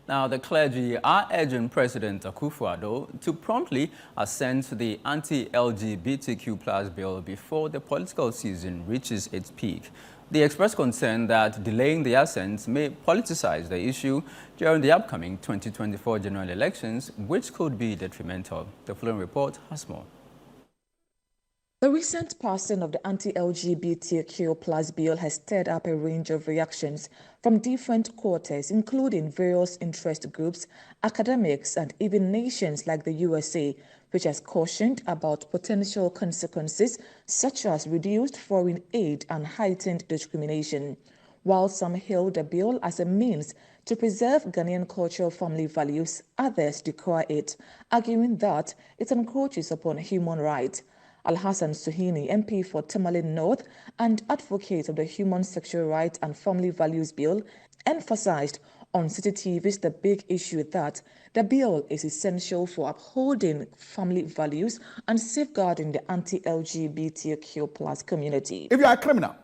Now, the clergy are urging President Akufo-Addo to promptly assent to the anti-LGBTQ+ bill before the political season reaches its peak. They expressed concern that delaying the assent may politicize the issue during the upcoming 2024 general elections, which could be detrimental. The following report has more. The recent passing of the anti-LGBTQ+ bill has stirred up a range of reactions from different quarters, including various interest groups, academics, and even nations like the USA, which has cautioned about potential consequences such as reduced foreign aid and heightened discrimination. While some hail the bill as a means to preserve Ghanaian cultural family values, others decry it, arguing that it encroaches upon human rights. Al-Hassan Suhini, MP for Tamale North and advocate of the Human Sexual Rights and Family Values Bill, emphasized on Citi TV's The Big Issue that the bill is essential for upholding family values and safeguarding the anti-LGBTQ+ community. If you are a criminal,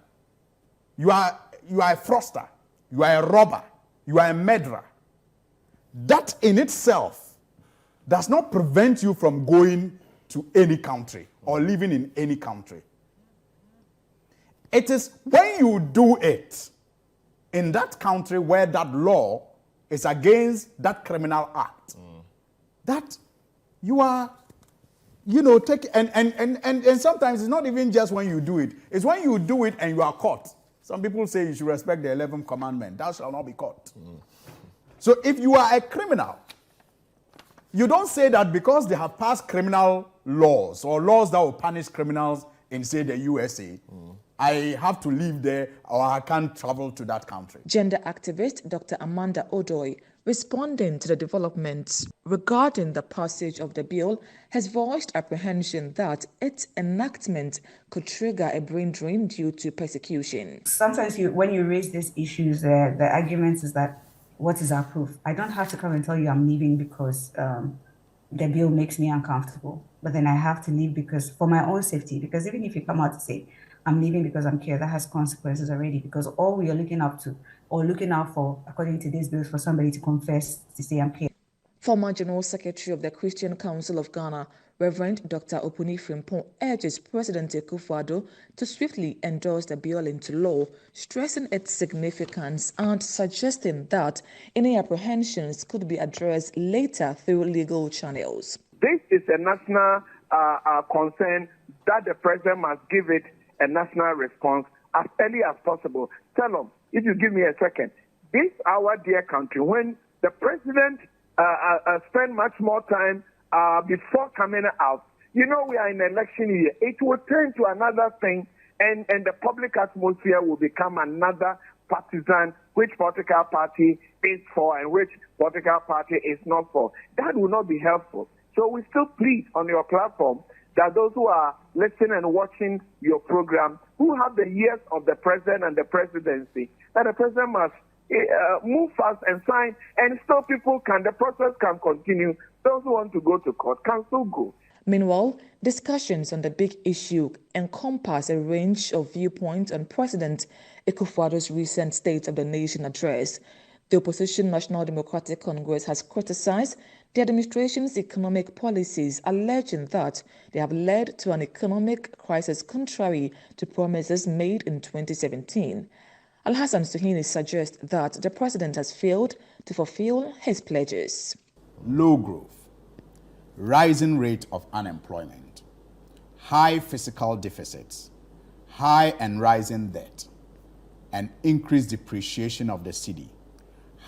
you are a fraudster, you are a robber, you are a murderer, that in itself does not prevent you from going to any country or living in any country. It is when you do it in that country where that law is against that criminal act that you are, and sometimes it's not even just when you do it, it's when you do it and you are caught. Some people say you should respect the 11th commandment, thou shalt not be caught. So if you are a criminal, you don't say that because they have passed criminal laws or laws that will punish criminals in, say, the USA, I have to live there or I can't travel to that country. Gender activist Dr. Amanda Odoi, responding to the developments regarding the passage of the bill, has voiced apprehension that its enactment could trigger a brain drain due to persecution. Sometimes when you raise these issues, the argument is that what is our proof? I don't have to come and tell you I'm leaving because the bill makes me uncomfortable. But then I have to leave because for my own safety. Because even if you come out to say, I'm leaving because I'm care, that has consequences already. Because all we are looking up to or looking out for, according to this bill, is for somebody to confess to say I'm care. Former General Secretary of the Christian Council of Ghana, Reverend Dr. Opuni Frimpong, urges President Akufo-Addo to swiftly endorse the bill into law, stressing its significance and suggesting that any apprehensions could be addressed later through legal channels. This is a national concern that the president must give it a national response as early as possible. Tell them, if you give me a second, this our dear country, when the president spend much more time before coming out, we are in election year, it will turn to another thing and the public atmosphere will become another partisan, which political party is for and which political party is not for. That will not be helpful. So we still plead on your platform that those who are listening and watching your program, who have the years of the president and the presidency, that the president must move fast and sign, and still the process can continue. Those who want to go to court can still go. Meanwhile, discussions on the big issue encompass a range of viewpoints on President Akufo-Addo's recent State of the Nation address. The opposition National Democratic Congress has criticized the administration's economic policies, alleging that they have led to an economic crisis contrary to promises made in 2017. Al-Hassan Suhini suggests that the president has failed to fulfill his pledges. Low growth, rising rate of unemployment, high fiscal deficits, high and rising debt, and increased depreciation of the cedi,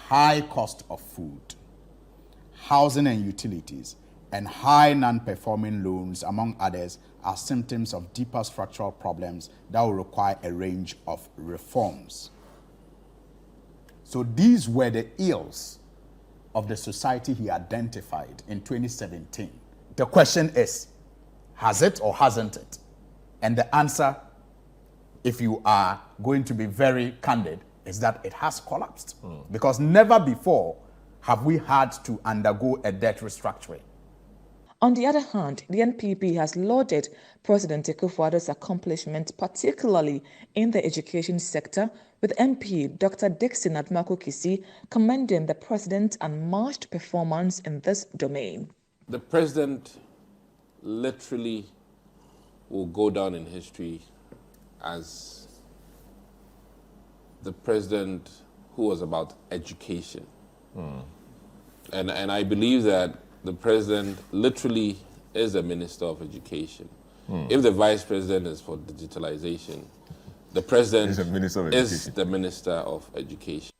high cost of food, housing and utilities, and high non-performing loans, among others, are symptoms of deeper structural problems that will require a range of reforms. So these were the ills of the society he identified in 2017. The question is, has it or hasn't it? And the answer, if you are going to be very candid, is that it has collapsed. Because never before have we had to undergo a debt restructuring. On the other hand, the NPP has lauded President Akufo-Addo's accomplishments, particularly in the education sector, with MP Dr. Dixon Admakokisi commending the president's unmatched performance in this domain. The president literally will go down in history as the president who was about education. And I believe that the president literally is a minister of education. If the vice president is for digitalization, the president is the minister of education.